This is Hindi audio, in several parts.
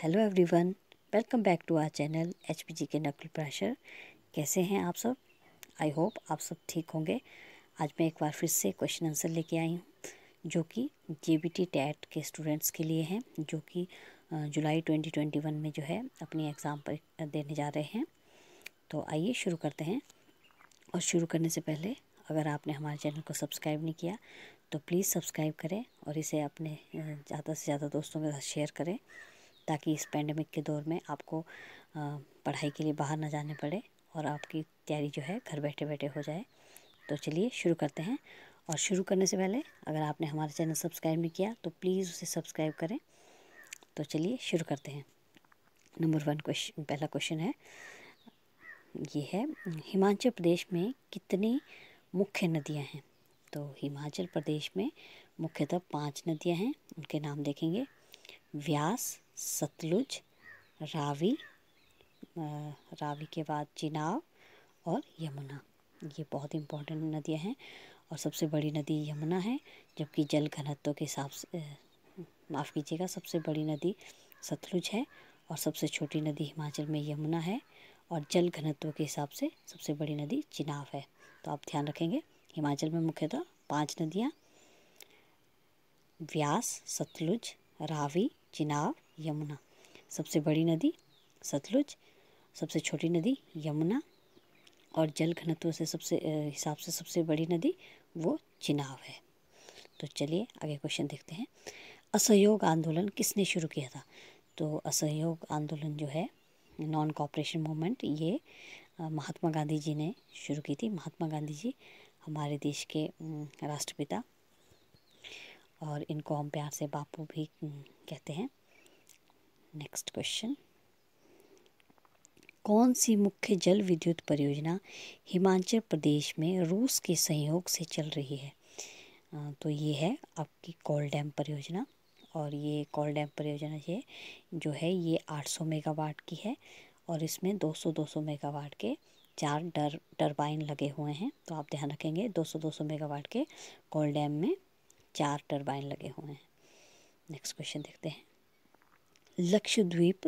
Hello everyone, welcome back to our channel HPG के नकल प्रेशर। कैसे हैं आप सब? आई होप आप सब ठीक होंगे। आज मैं एक बार फिर से क्वेश्चन आंसर लेके आई हूँ जो कि JBT टेट के स्टूडेंट्स के लिए हैं, जो कि जुलाई 2021 में जो है अपनी एग्ज़ाम पर देने जा रहे हैं। तो आइए शुरू करते हैं। और शुरू करने से पहले अगर आपने हमारे चैनल को सब्सक्राइब नहीं किया तो प्लीज़ सब्सक्राइब करें और इसे अपने ज़्यादा से ज़्यादा दोस्तों के साथ शेयर करें, ताकि इस पैंडेमिक के दौर में आपको पढ़ाई के लिए बाहर ना जाने पड़े और आपकी तैयारी जो है घर बैठे बैठे हो जाए। तो चलिए शुरू करते हैं। और शुरू करने से पहले अगर आपने हमारा चैनल सब्सक्राइब नहीं किया तो प्लीज़ उसे सब्सक्राइब करें। तो चलिए शुरू करते हैं। नंबर 1 क्वेश्चन, पहला क्वेश्चन है, ये है, हिमाचल प्रदेश में कितनी मुख्य नदियाँ हैं? तो हिमाचल प्रदेश में मुख्यतः 5 नदियाँ हैं। उनके नाम देखेंगे: व्यास, सतलुज, रावी, रावी के बाद चिनाब और यमुना। ये बहुत इम्पोर्टेंट नदियाँ हैं और सबसे बड़ी नदी यमुना है, जबकि जल घनत्व के हिसाब से माफ़ कीजिएगा, सबसे बड़ी नदी सतलुज है और सबसे छोटी नदी हिमाचल में यमुना है, और जल घनत्व के हिसाब से सबसे बड़ी नदी चिनाब है। तो आप ध्यान रखेंगे, हिमाचल में मुख्यतः 5 नदियाँ: व्यास, सतलुज, रावी, चिनाब, यमुना। सबसे बड़ी नदी सतलुज, सबसे छोटी नदी यमुना, और जल घनत्व से हिसाब से सबसे बड़ी नदी वो चिनाब है। तो चलिए आगे क्वेश्चन देखते हैं। असहयोग आंदोलन किसने शुरू किया था? तो असहयोग आंदोलन जो है, नॉन कॉपरेशन मूवमेंट, ये महात्मा गांधी जी ने शुरू की थी। महात्मा गांधी जी हमारे देश के राष्ट्रपिता, और इनको हम प्यार से बापू भी कहते हैं। नेक्स्ट क्वेश्चन, कौन सी मुख्य जल विद्युत परियोजना हिमाचल प्रदेश में रूस के सहयोग से चल रही है? तो ये है आपकी कोल डैम परियोजना। और ये कोल डैम परियोजना जो है ये 800 मेगावाट की है, और इसमें 200 मेगावाट के 4 टरबाइन लगे हुए हैं। तो आप ध्यान रखेंगे, 200 मेगावाट के कोल डैम में 4 टरबाइन लगे हुए हैं। नेक्स्ट क्वेश्चन देखते हैं। लक्षद्वीप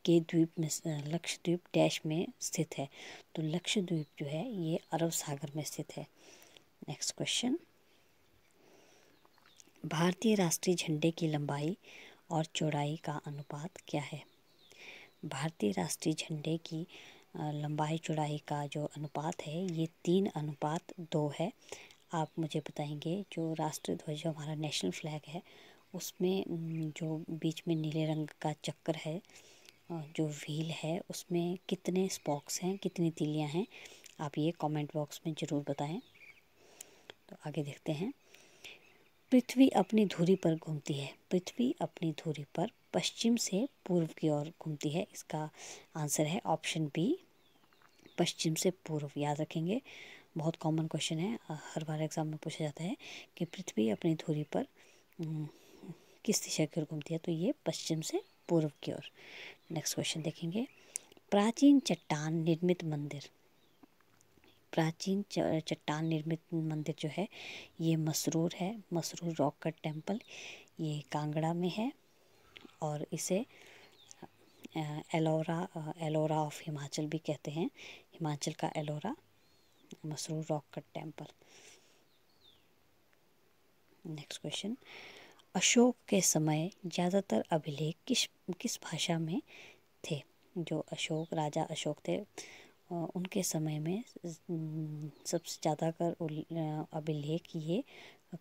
के द्वीप में, लक्षद्वीप डैश में स्थित है। तो लक्षद्वीप जो है ये अरब सागर में स्थित है। नेक्स्ट क्वेश्चन, भारतीय राष्ट्रीय झंडे की लंबाई और चौड़ाई का अनुपात क्या है? भारतीय राष्ट्रीय झंडे की लंबाई चौड़ाई का जो अनुपात है ये 3:2 है। आप मुझे बताएंगे, जो राष्ट्रीय ध्वज, जो हमारा नेशनल फ्लैग है, उसमें जो बीच में नीले रंग का चक्कर है, जो व्हील है, उसमें कितने स्पॉक्स हैं, कितनी तीलियां हैं? आप ये कमेंट बॉक्स में ज़रूर बताएं। तो आगे देखते हैं। पृथ्वी अपनी धुरी पर घूमती है। पृथ्वी अपनी धुरी पर पश्चिम से पूर्व की ओर घूमती है। इसका आंसर है ऑप्शन बी, पश्चिम से पूर्व। याद रखेंगे, बहुत कॉमन क्वेश्चन है, हर बार एग्जाम में पूछा जाता है कि पृथ्वी अपनी धुरी पर किस दिशा की ओर घूमती है। तो ये पश्चिम से पूर्व की ओर। नेक्स्ट क्वेश्चन देखेंगे। प्राचीन चट्टान निर्मित मंदिर, प्राचीन चट्टान निर्मित मंदिर जो है ये मसरूर है, मसरूर रॉक कट टेम्पल। ये कांगड़ा में है और इसे एलोरा ऑफ हिमाचल भी कहते हैं। हिमाचल का Ellora, Masroor rock cut temple. Next question, Ashok के समय ज़्यादातर अभिलेख किस भाषा में थे? जो राजा अशोक थे, उनके समय में सबसे ज़्यादा अभिलेख ये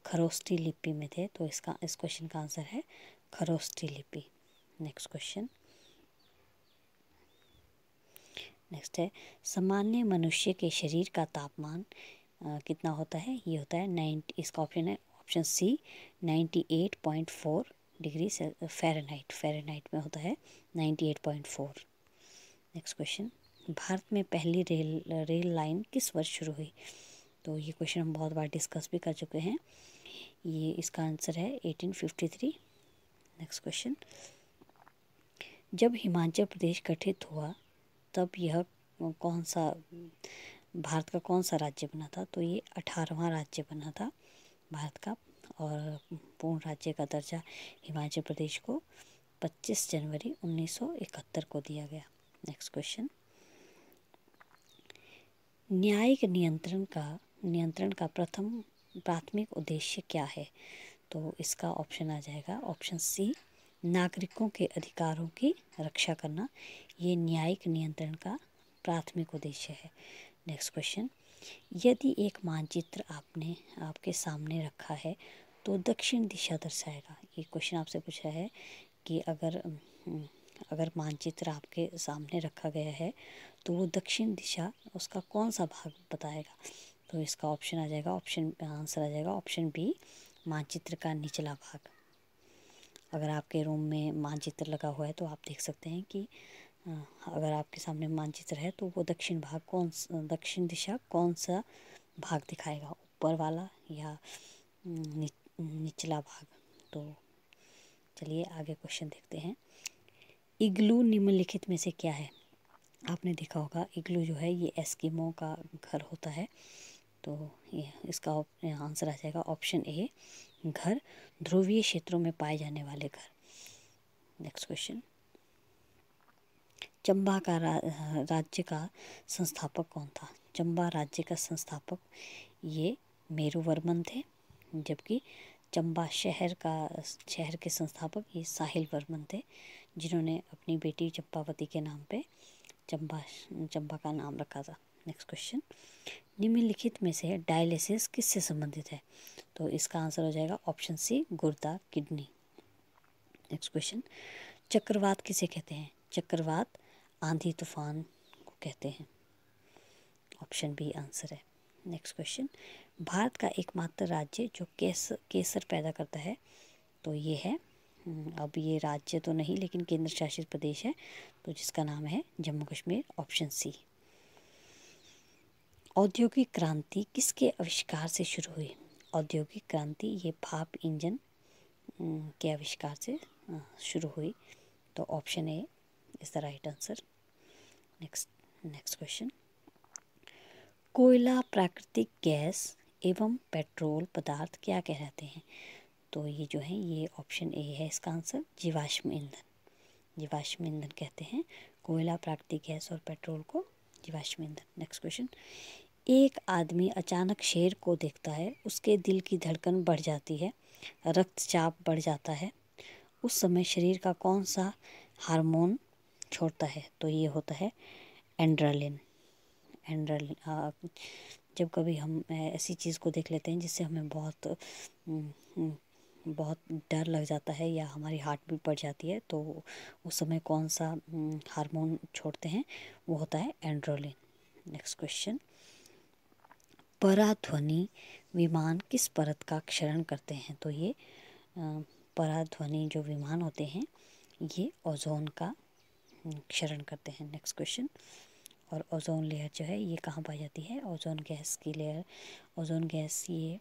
खरोष्ठी लिपि में थे। तो इस क्वेश्चन का आंसर है खरोष्ठी लिपि। नेक्स्ट क्वेश्चन, नेक्स्ट है, सामान्य मनुष्य के शरीर का तापमान कितना होता है? ये होता है 90, इसका ऑप्शन है option C 98.4 degree Fahrenheit. Fahrenheit में होता है 98.4। नेक्स्ट क्वेश्चन, भारत में पहली रेल लाइन किस वर्ष शुरू हुई? तो ये क्वेश्चन हम बहुत बार डिस्कस भी कर चुके हैं। ये इसका आंसर है 1853। नेक्स्ट क्वेश्चन, जब हिमाचल प्रदेश गठित हुआ तब यह कौन सा, भारत का कौन सा राज्य बना था? तो ये 18वां राज्य बना था भारत का, और पूर्ण राज्य का दर्जा हिमाचल प्रदेश को 25 जनवरी 1971 को दिया गया। नेक्स्ट क्वेश्चन, न्यायिक नियंत्रण का प्राथमिक उद्देश्य क्या है? तो इसका ऑप्शन आ जाएगा ऑप्शन सी, नागरिकों के अधिकारों की रक्षा करना। ये न्यायिक नियंत्रण का प्राथमिक उद्देश्य है। नेक्स्ट क्वेश्चन, यदि एक मानचित्र आपके सामने रखा है तो दक्षिण दिशा दर्शाएगा। ये क्वेश्चन आपसे पूछा है कि अगर मानचित्र आपके सामने रखा गया है तो वो दक्षिण दिशा उसका कौन सा भाग बताएगा? तो इसका ऑप्शन आ जाएगा आंसर आ जाएगा ऑप्शन बी, मानचित्र का निचला भाग। अगर आपके रूम में मानचित्र लगा हुआ है तो आप देख सकते हैं कि अगर आपके सामने मानचित्र है तो वो दक्षिण दिशा कौन सा भाग दिखाएगा, ऊपर वाला या निचला भाग? तो चलिए आगे क्वेश्चन देखते हैं। इग्लू निम्नलिखित में से क्या है? आपने देखा होगा इग्लू जो है ये एस्किमो का घर होता है। तो ये इसका आंसर आ जाएगा ऑप्शन ए, घर, ध्रुवीय क्षेत्रों में पाए जाने वाले घर। नेक्स्ट क्वेश्चन, चंबा का राज्य का संस्थापक कौन था? चंबा राज्य का संस्थापक ये मेरुवर्मन थे, जबकि चंबा शहर के संस्थापक ये साहिल वर्मन थे, जिन्होंने अपनी बेटी चंपावती के नाम पे चंबा का नाम रखा था। नेक्स्ट क्वेश्चन, निम्नलिखित में से डायलिसिस किससे संबंधित है? तो इसका आंसर हो जाएगा ऑप्शन सी, गुर्दा, किडनी। नेक्स्ट क्वेश्चन, चक्रवात किसे कहते हैं? चक्रवात आंधी तूफान को कहते हैं। ऑप्शन बी आंसर है। नेक्स्ट क्वेश्चन, भारत का एकमात्र राज्य जो केसर पैदा करता है तो ये है, अब ये राज्य तो नहीं लेकिन केंद्र शासित प्रदेश है, तो जिसका नाम है जम्मू कश्मीर। Option C. औद्योगिक क्रांति किसके आविष्कार से शुरू हुई? औद्योगिक क्रांति ये भाप इंजन के आविष्कार से शुरू हुई। तो option A is the right answer. Next question, कोयला प्राकृतिक गैस एवं पेट्रोल पदार्थ क्या कहलाते हैं? तो ये जो है ये ऑप्शन ए है इसका आंसर, जीवाश्म ईंधन कहते हैं कोयला, प्राकृतिक गैस और पेट्रोल को जीवाश्म ईंधन। नेक्स्ट क्वेश्चन, एक आदमी अचानक शेर को देखता है, उसके दिल की धड़कन बढ़ जाती है, रक्तचाप बढ़ जाता है, उस समय शरीर का कौन सा हार्मोन छोड़ता है? तो ये होता है एंड्रेलिन। जब कभी हम ऐसी चीज़ को देख लेते हैं जिससे हमें बहुत डर लग जाता है या हमारी हार्ट बीट बढ़ जाती है, तो उस समय कौन सा हार्मोन छोड़ते हैं? वो होता है एंड्रेलिन। नेक्स्ट क्वेश्चन, पराध्वनि विमान किस परत का क्षरण करते हैं? तो ये पराध्वनि जो विमान होते हैं ये ओजोन का क्षरण करते हैं। नेक्स्ट क्वेश्चन, और ओजोन लेयर जो है ये कहाँ पाई जाती है? ओजोन गैस की लेयर, ओजोन गैस ये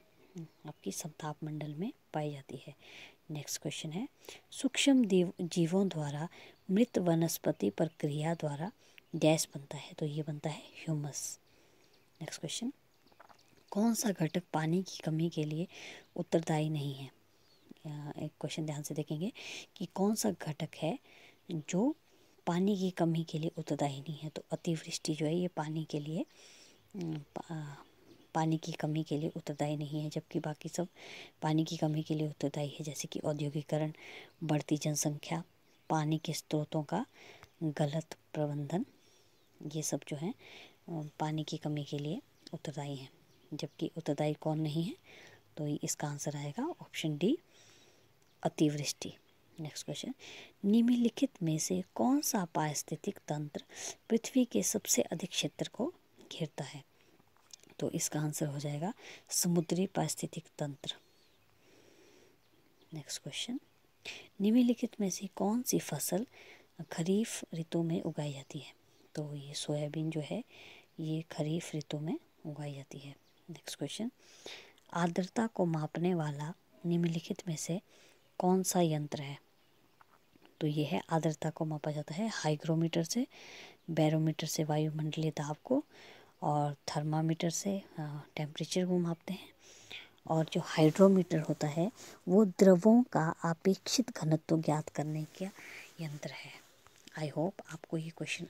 आपकी समताप मंडल में पाई जाती है। नेक्स्ट क्वेश्चन है, सूक्ष्म जीवों द्वारा मृत वनस्पति प्रक्रिया द्वारा गैस बनता है, तो ये बनता है ह्यूमस। नेक्स्ट क्वेश्चन, कौन सा घटक पानी की कमी के लिए उत्तरदायी नहीं है? एक क्वेश्चन ध्यान से देखेंगे कि कौन सा घटक है जो पानी की कमी के लिए उत्तरदायी नहीं है? तो अतिवृष्टि जो है ये पानी की कमी के लिए उत्तरदायी नहीं है, जबकि बाकी सब पानी की कमी के लिए उत्तरदायी है, जैसे कि औद्योगिकरण, बढ़ती जनसंख्या, पानी के स्रोतों का गलत प्रबंधन, ये सब जो है पानी की कमी के लिए उत्तरदायी हैं। जबकि उत्तरदायी कौन नहीं है? तो इसका आंसर आएगा ऑप्शन डी, अतिवृष्टि। नेक्स्ट क्वेश्चन, निम्नलिखित में से कौन सा पारिस्थितिक तंत्र पृथ्वी के सबसे अधिक क्षेत्र को घेरता है? तो इसका आंसर हो जाएगा समुद्री पारिस्थितिक तंत्र। नेक्स्ट क्वेश्चन, निम्नलिखित में से कौन सी फसल खरीफ ऋतु में उगाई जाती है? तो ये सोयाबीन जो है ये खरीफ ऋतु में उगाई जाती है। नेक्स्ट क्वेश्चन, आर्द्रता को मापने वाला निम्नलिखित में से कौन सा यंत्र है? तो ये है, आर्द्रता को मापा जाता है हाइग्रोमीटर से, बैरोमीटर से वायुमंडलीय दाब को, और थर्मामीटर से टेम्परेचर को मापते हैं, और जो हाइड्रोमीटर होता है वो द्रवों का अपेक्षित घनत्व ज्ञात करने का यंत्र है। आई होप आपको ये क्वेश्चन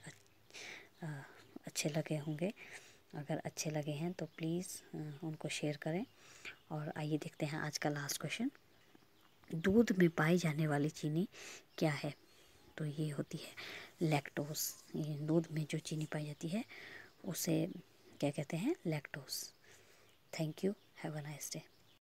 अच्छे लगे होंगे। अगर अच्छे लगे हैं तो प्लीज़ उनको शेयर करें। और आइए देखते हैं आज का लास्ट क्वेश्चन। दूध में पाई जाने वाली चीनी क्या है? तो ये होती है लैक्टोस। ये दूध में जो चीनी पाई जाती है उसे क्या कहते हैं? Lactose. Thank you. Have a nice day.